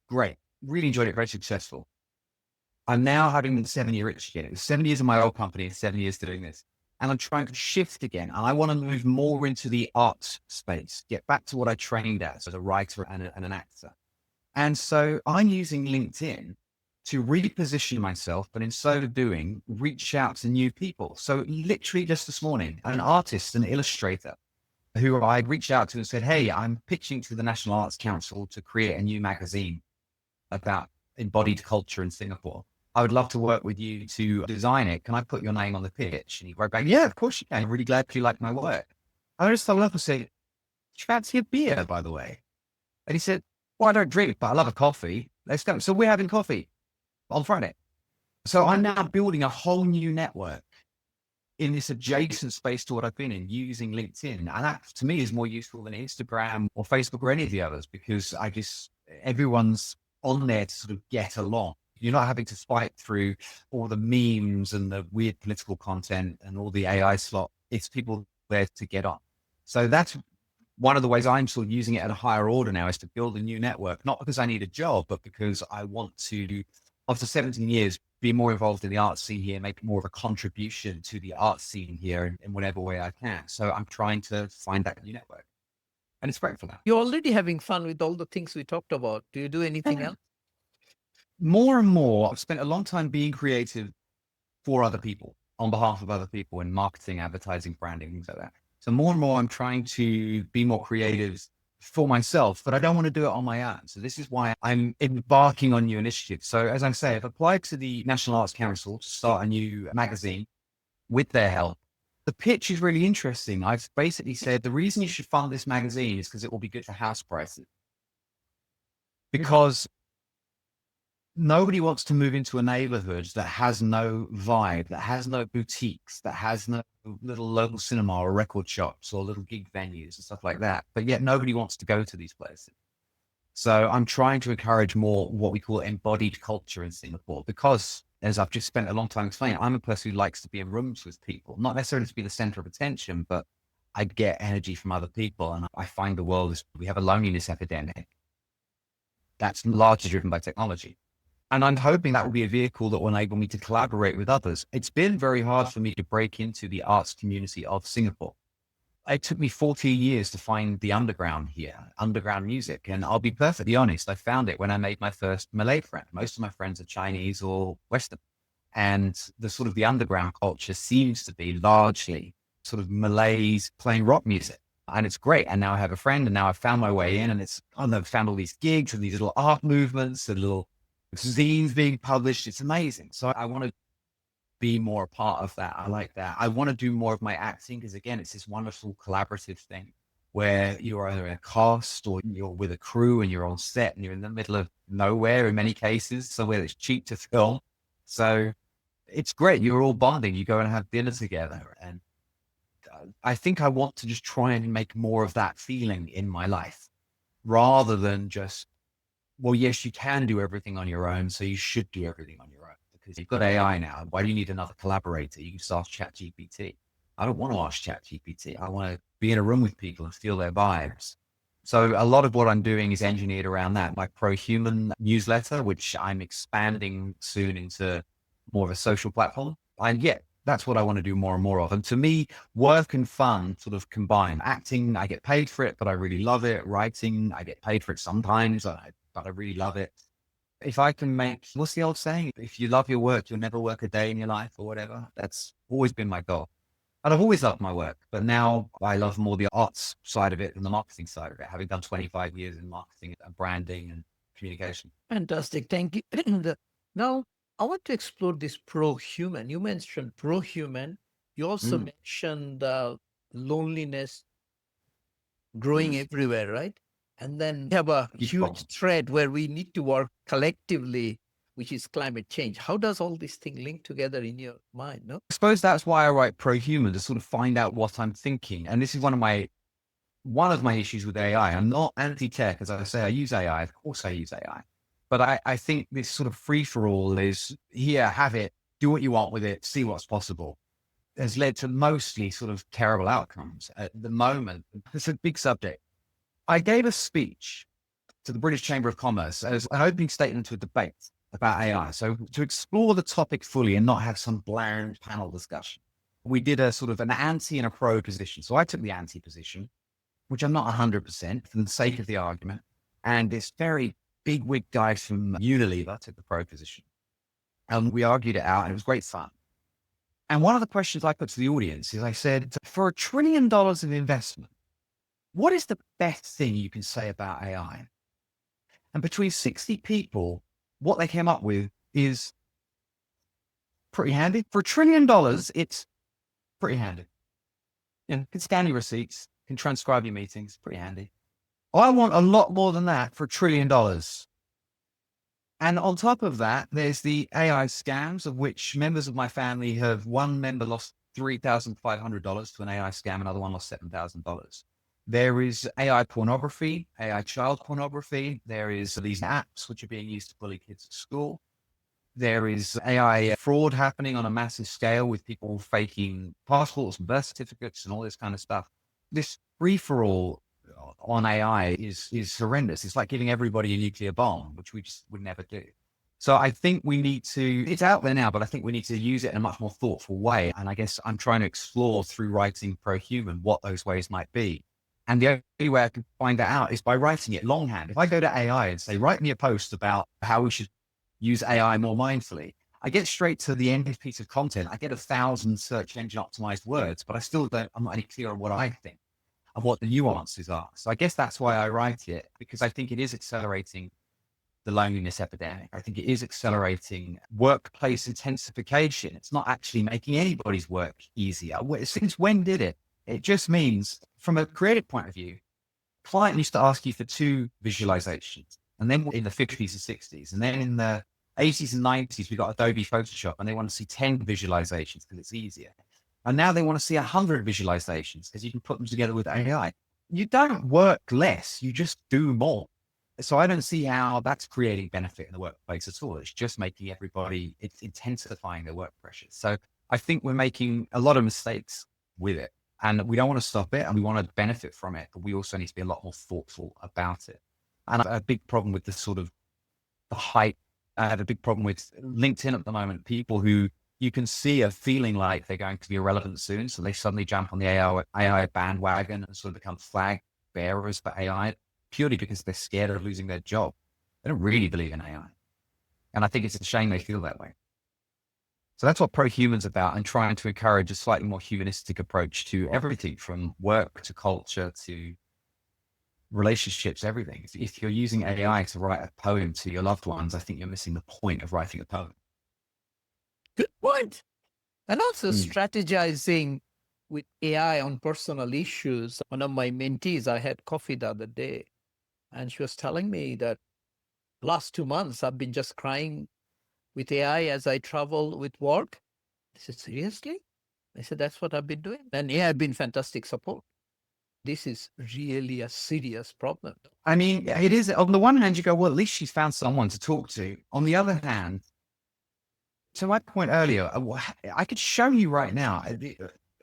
Great. Really enjoyed it. Very successful. I'm now having the 7-year itch again. It was 7 years in my old company, 7 years doing this. And I'm trying to shift again. And I want to move more into the arts space, get back to what I trained as a writer and an actor. And so I'm using LinkedIn to reposition myself, but in so doing, reach out to new people. So literally just this morning, an artist, an illustrator, who I reached out to and said, hey, I'm pitching to the National Arts Council to create a new magazine about embodied culture in Singapore. I would love to work with you to design it. Can I put your name on the pitch? And he wrote back, yeah, of course you can. I'm really glad you like my work. I just followed up and said, do you fancy a beer, by the way? And he said, well, I don't drink, but I love a coffee. Let's go. So we're having coffee on Friday. So I'm now building a whole new network in this adjacent space to what I've been in, using LinkedIn. And that to me is more useful than Instagram or Facebook or any of the others, because everyone's on there to sort of get along. You're not having to fight through all the memes and the weird political content and all the AI slot. It's people there to get on. So that's one of the ways I'm sort of using it at a higher order now, is to build a new network, not because I need a job, but because I want to, after 17 years, be more involved in the art scene here, make more of a contribution to the art scene here in whatever way I can. So I'm trying to find that new network. And it's great for that. You're already having fun with all the things we talked about. Do you do anything else? More and more, I've spent a long time being creative for other people, on behalf of other people, in marketing, advertising, branding, things like that. So more and more, I'm trying to be more creative for myself, but I don't want to do it on my own. So this is why I'm embarking on new initiatives. So as I say, I've applied to the National Arts Council to start a new magazine with their help. The pitch is really interesting. I've basically said the reason you should fund this magazine is because it will be good for house prices. Because nobody wants to move into a neighborhood that has no vibe, that has no boutiques, that has no little local cinema or record shops or little gig venues and stuff like that. But yet nobody wants to go to these places. So I'm trying to encourage more what we call embodied culture in Singapore, because as I've just spent a long time explaining, I'm a person who likes to be in rooms with people, not necessarily to be the center of attention, but I get energy from other people. And I find the world is, we have a loneliness epidemic that's largely driven by technology. And I'm hoping that will be a vehicle that will enable me to collaborate with others. It's been very hard for me to break into the arts community of Singapore. It took me 14 years to find the underground here, underground music. And I'll be perfectly honest, I found it when I made my first Malay friend. Most of my friends are Chinese or Western. And the sort of the underground culture seems to be largely sort of Malays playing rock music. And it's great. And now I have a friend, and now I've found my way in, and I've found all these gigs and these little art movements and little zines being published. It's amazing. So I want to be more a part of that. I like that. I want to do more of my acting because, again, it's this wonderful collaborative thing where you're either in a cast or you're with a crew and you're on set and you're in the middle of nowhere in many cases, somewhere that's cheap to film. So it's great. You're all bonding. You go and have dinner together. And I think I want to just try and make more of that feeling in my life rather than just, well, yes, you can do everything on your own, so you should do everything on your own because you've got AI now. Why do you need another collaborator? You can just ask ChatGPT. I don't want to ask ChatGPT. I want to be in a room with people and feel their vibes. So a lot of what I'm doing is engineered around that. My Pro-Human newsletter, which I'm expanding soon into more of a social platform. And yeah, that's what I want to do more and more of. And to me, work and fun sort of combine. Acting, I get paid for it, but I really love it. Writing, I get paid for it sometimes, but I really love it. If I can make, what's the old saying? If you love your work, you'll never work a day in your life or whatever. That's always been my goal. And I've always loved my work, but now I love more the arts side of it than the marketing side of it, having done 25 years in marketing and branding and communication. Fantastic. Thank you. Now, I want to explore this pro-human. You mentioned pro-human. You also mentioned loneliness growing everywhere, right? And then we have a huge thread where we need to work collectively, which is climate change. How does all this thing link together in your mind? No, I suppose that's why I write Pro-Human, to sort of find out what I'm thinking. And this is one of my issues with AI. I'm not anti-tech. As I say, I use AI. Of course I use AI. But I think this sort of free-for-all is here, have it, do what you want with it, see what's possible, has led to mostly sort of terrible outcomes at the moment. It's a big subject. I gave a speech to the British Chamber of Commerce as an opening statement to a debate about AI. So to explore the topic fully and not have some bland panel discussion, we did a sort of an anti and a pro position. So I took the anti position, which I'm not 100% for the sake of the argument. And this very big wig guy from Unilever took the pro position. And we argued it out, and it was great fun. And one of the questions I put to the audience is I said, for $1 trillion of investment, what is the best thing you can say about AI? And between 60 people, what they came up with is pretty handy. For $1 trillion, it's pretty handy. You know, can scan your receipts, can transcribe your meetings, pretty handy. I want a lot more than that for $1 trillion. And on top of that, there's the AI scams, of which members of my family have, one member lost $3,500 to an AI scam, another one lost $7,000. There is AI pornography, AI child pornography. There is these apps which are being used to bully kids at school. There is AI fraud happening on a massive scale with people faking passports and birth certificates and all this kind of stuff. This free-for-all on AI is horrendous. It's like giving everybody a nuclear bomb, which we just would never do. So I think we need to, it's out there now, but I think we need to use it in a much more thoughtful way. And I guess I'm trying to explore through writing Pro-Human what those ways might be. And the only way I can find that out is by writing it longhand. If I go to AI and say, write me a post about how we should use AI more mindfully, I get straight to the end of piece of content. I get 1,000 search engine optimized words, but I'm not any clear on what I think. and what the nuances are. So I guess that's why I write it, because I think it is accelerating the loneliness epidemic. I think it is accelerating workplace intensification. It's not actually making anybody's work easier. Since when did it? It just means, from a creative point of view, client used to ask you for 2 visualizations, and then in the 50s and 60s, and then in the 80s and 90s, we got Adobe Photoshop, and they want to see 10 visualizations because it's easier. And now they want to see 100 visualizations because you can put them together with AI. You don't work less, you just do more. So I don't see how that's creating benefit in the workplace at all. It's just making everybody, it's intensifying their work pressures. So I think we're making a lot of mistakes with it, and we don't want to stop it, and we want to benefit from it, but we also need to be a lot more thoughtful about it. And I have a big problem with this sort of the hype. I have a big problem with LinkedIn at the moment. People who you can see are feeling like they're going to be irrelevant soon. So they suddenly jump on the AI bandwagon and sort of become flag bearers for AI, purely because they're scared of losing their job. They don't really believe in AI. And I think it's a shame they feel that way. So that's what Pro-Human's about, and trying to encourage a slightly more humanistic approach to everything from work to culture to relationships, everything. If you're using AI to write a poem to your loved ones, I think you're missing the point of writing a poem. Good point. And also strategizing with AI on personal issues. One of my mentees, I had coffee the other day, and she was telling me that last 2 months I've been just crying with AI as I travel with work. I said, seriously? I said, that's what I've been doing. And AI have been fantastic support. This is really a serious problem. I mean, it is. On the one hand, you go, well, at least she's found someone to talk to. On the other hand, to my point earlier, I could show you right now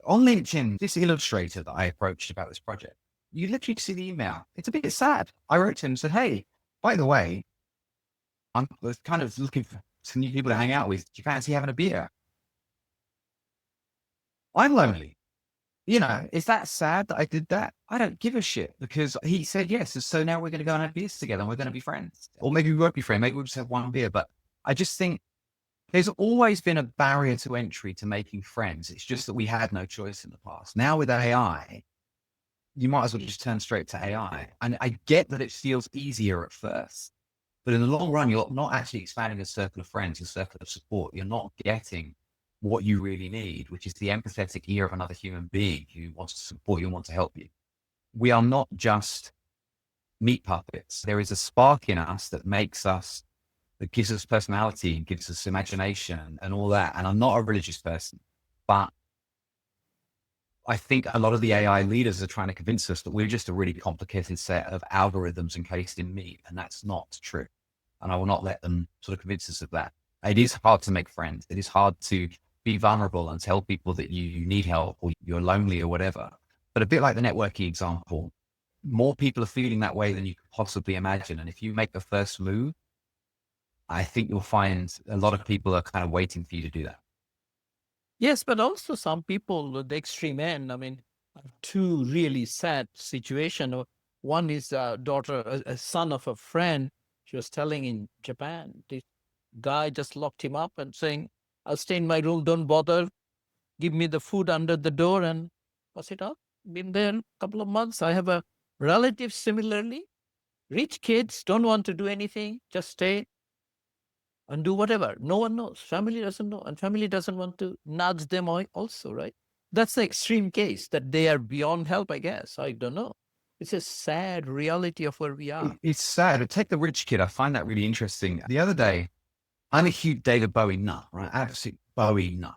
on LinkedIn, this illustrator that I approached about this project. You literally see the email. It's a bit sad. I wrote to him and said, hey, by the way, I'm kind of looking for some new people to hang out with. Do you fancy having a beer? I'm lonely. You know, is that sad that I did that? I don't give a shit, because he said yes. And so now we're going to go and have beers together, and we're going to be friends. Or maybe we won't be friends. Maybe we'll just have one beer. But I just think there's always been a barrier to entry to making friends. It's just that we had no choice in the past. Now with AI, you might as well just turn straight to AI. And I get that it feels easier at first, but in the long run, you're not actually expanding a circle of friends, a circle of support. You're not getting what you really need, which is the empathetic ear of another human being who wants to support you and wants to help you. We are not just meat puppets. There is a spark in us that makes us, that gives us personality, gives us imagination and all that. And I'm not a religious person, but I think a lot of the AI leaders are trying to convince us that we're just a really complicated set of algorithms encased in meat. And that's not true. And I will not let them sort of convince us of that. It is hard to make friends. It is hard to be vulnerable and tell people that you need help or you're lonely or whatever. But a bit like the networking example, more people are feeling that way than you could possibly imagine. And if you make the first move, I think you'll find a lot of people are kind of waiting for you to do that. Yes, but also some people at the extreme end. I mean, two really sad situation. One is a daughter, a son of a friend. She was telling in Japan, this guy just locked him up and saying, I'll stay in my room, don't bother. Give me the food under the door and pass it out. Been there a couple of months. I have a relative similarly. Rich kids don't want to do anything, just stay and do whatever. No one knows. Family doesn't know. And family doesn't want to nudge them also, right? That's the extreme case that they are beyond help, I guess. I don't know. It's a sad reality of where we are. It's sad. But take the rich kid. I find that really interesting. The other day, I'm a huge David Bowie nut, right? Absolute Bowie nut.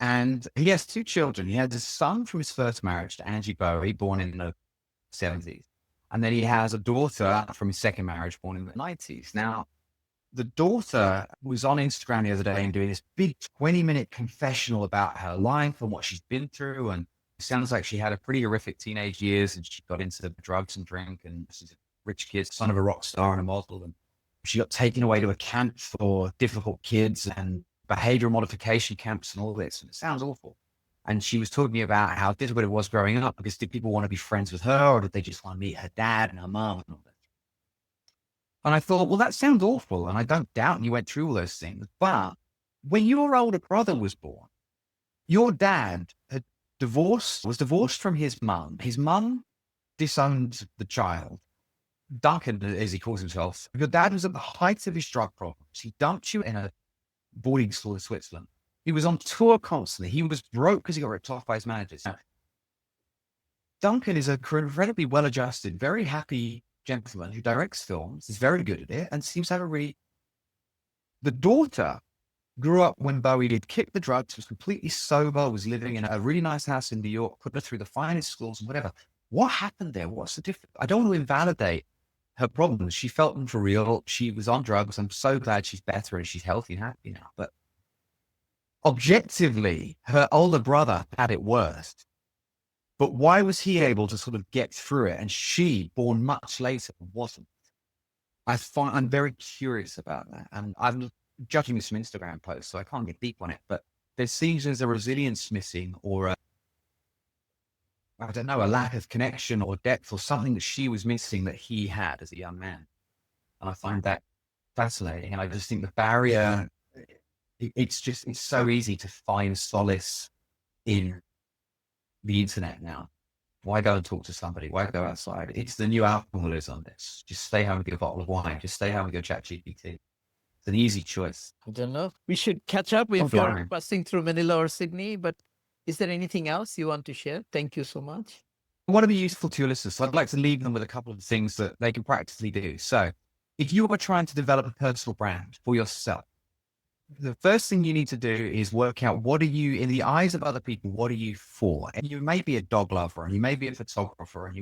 And he has 2 children. He has a son from his first marriage to Angie Bowie, born in the 70s. And then he has a daughter from his second marriage, born in the 90s. Now, the daughter was on Instagram the other day and doing this big 20-minute confessional about her life and what she's been through. And it sounds like she had a pretty horrific teenage years, and she got into drugs and drink, and she's a rich kid, son of a rock star and a model. And she got taken away to a camp for difficult kids and behavioral modification camps and all this. And it sounds awful. And she was talking about how difficult it was growing up, because did people want to be friends with her, or did they just want to meet her dad and her mom and all that? And I thought, well, that sounds awful. And I don't doubt you went through all those things. But when your older brother was born, your dad was divorced from his mum. His mum disowned the child. Duncan, as he calls himself, your dad was at the height of his drug problems. He dumped you in a boarding school in Switzerland. He was on tour constantly. He was broke because he got ripped off by his managers. Now, Duncan is a incredibly well-adjusted, very happy gentleman who directs films, is very good at it, and seems to have a really... The daughter grew up when Bowie had kicked the drugs, was completely sober, was living in a really nice house in New York, put her through the finest schools and whatever. What happened there? What's the difference? I don't want to invalidate her problems. She felt them for real. She was on drugs. I'm so glad she's better and she's healthy and happy now. But objectively, her older brother had it worse. But why was he able to sort of get through it? And she, born much later, wasn't. I'm very curious about that. And I'm judging some Instagram posts, so I can't get deep on it. But there seems there's a resilience missing, or I don't know, a lack of connection or depth or something that she was missing that he had as a young man. And I find that fascinating. And I just think the barrier, it's so easy to find solace in the internet now. Why go and talk to somebody? Why go outside? It's the new alcoholism. This just stay home with your bottle of wine. Just stay home with your ChatGPT. It's an easy choice. I don't know. We should catch up if you're passing through Manila or Sydney, but is there anything else you want to share? Thank you so much. I want to be useful to your listeners. So I'd like to leave them with a couple of things that they can practically do. So if you are trying to develop a personal brand for yourself, the first thing you need to do is work out, what are you, in the eyes of other people, what are you for? And you may be a dog lover and you may be a photographer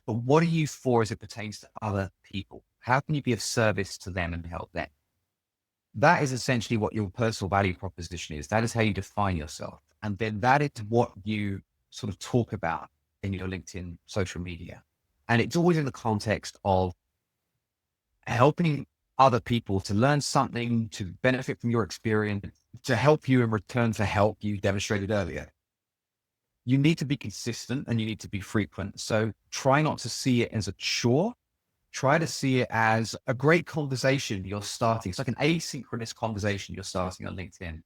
but what are you for as it pertains to other people? How can you be of service to them and help them? That is essentially what your personal value proposition is. That is how you define yourself. And then that is what you sort of talk about in your LinkedIn social media. And it's always in the context of helping other people to learn something, to benefit from your experience, to help you in return for help you demonstrated earlier. You need to be consistent and you need to be frequent. So try not to see it as a chore. Try to see it as a great conversation you're starting. It's like an asynchronous conversation you're starting on LinkedIn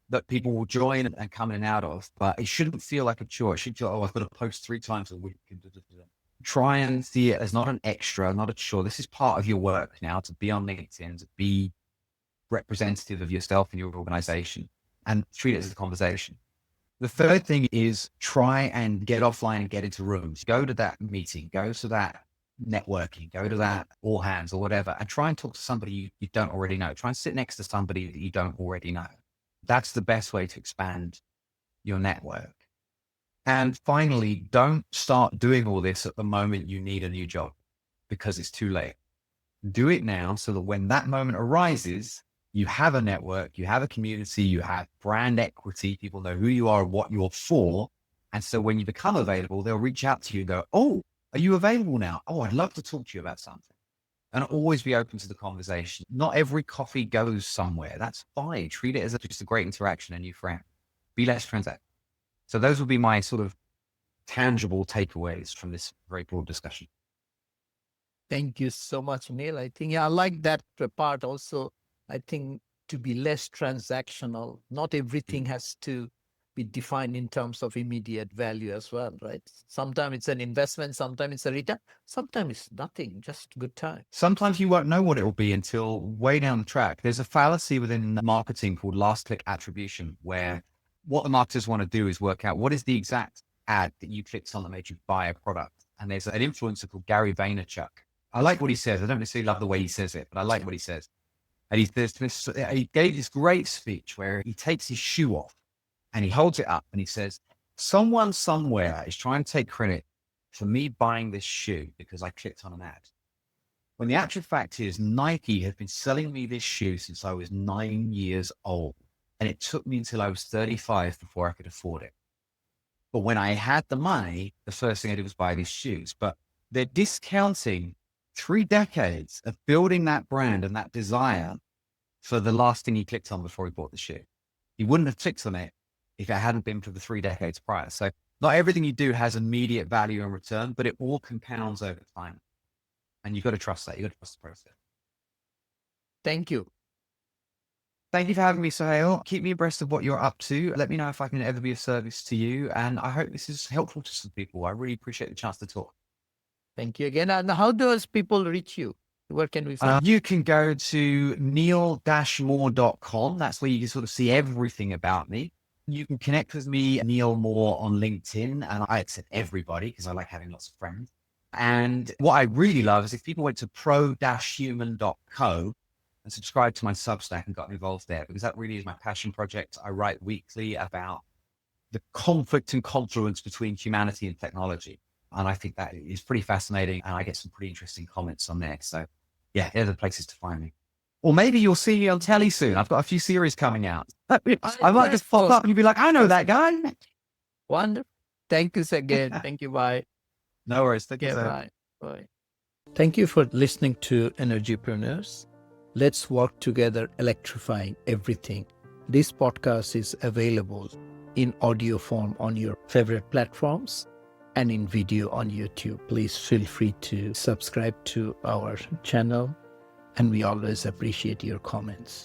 that people will join and come in and out of, but it shouldn't feel like a chore. It should feel, oh, I've got to post 3 times a week. Try and see it as not an extra, not a chore. This is part of your work now, to be on LinkedIn, to be representative of yourself and your organization, and treat it as a conversation. The third thing is try and get offline and get into rooms. Go to that meeting, go to that networking, go to that all hands or whatever, and try and talk to somebody you don't already know. Try and sit next to somebody that you don't already know. That's the best way to expand your network. And finally, don't start doing all this at the moment you need a new job, because it's too late. Do it now so that when that moment arises, you have a network, you have a community, you have brand equity, people know who you are and what you're for. And so when you become available, they'll reach out to you and go, oh, are you available now? Oh, I'd love to talk to you about something. And always be open to the conversation. Not every coffee goes somewhere. That's fine. Treat it as just a great interaction, a new friend. Be less transactional. So those would be my sort of tangible takeaways from this very broad discussion. Thank you so much, Neal. I think I like that part also. I think to be less transactional, not everything has to be defined in terms of immediate value as well, right? Sometimes it's an investment, sometimes it's a return, sometimes it's nothing, just good time. Sometimes you won't know what it will be until way down the track. There's a fallacy within marketing called last click attribution, where what the marketers want to do is work out what is the exact ad that you clicked on that made you buy a product. And there's an influencer called Gary Vaynerchuk. I like what he says. I don't necessarily love the way he says it, but I like what he says. And he gave this great speech where he takes his shoe off and he holds it up and he says, someone somewhere is trying to take credit for me buying this shoe because I clicked on an ad. When the actual fact is, Nike has been selling me this shoe since I was 9 years old. And it took me until I was 35 before I could afford it. But when I had the money, the first thing I did was buy these shoes. But they're discounting 3 decades of building that brand and that desire for the last thing he clicked on before he bought the shoe. He wouldn't have clicked on it if it hadn't been for the 3 decades prior. So not everything you do has immediate value in return, but it all compounds over time. And you've got to trust that. You've got to trust the process. Thank you. Thank you for having me, Sohail. Keep me abreast of what you're up to. Let me know if I can ever be of service to you. And I hope this is helpful to some people. I really appreciate the chance to talk. Thank you again. And how does people reach you? Where can we find You can go to neal-moore.com. That's where you can sort of see everything about me. You can connect with me, Neal Moore, on LinkedIn, and I accept everybody because I like having lots of friends. And what I really love is if people went to pro-human.co and subscribe to my Substack and got involved there, because that really is my passion project. I write weekly about the conflict and confluence between humanity and technology. And I think that is pretty fascinating. And I get some pretty interesting comments on there. So yeah, they're the places to find me. Or maybe you'll see me on telly soon. I've got a few series coming out. I might just pop up and you'll be like, I know that guy. Wonderful. Thank you again. Thank you. Bye. No worries. Thank you. Bye. Bye. Thank you for listening to Energypreneurs. Let's work together electrifying everything. This podcast is available in audio form on your favorite platforms and in video on YouTube. Please feel free to subscribe to our channel, and we always appreciate your comments.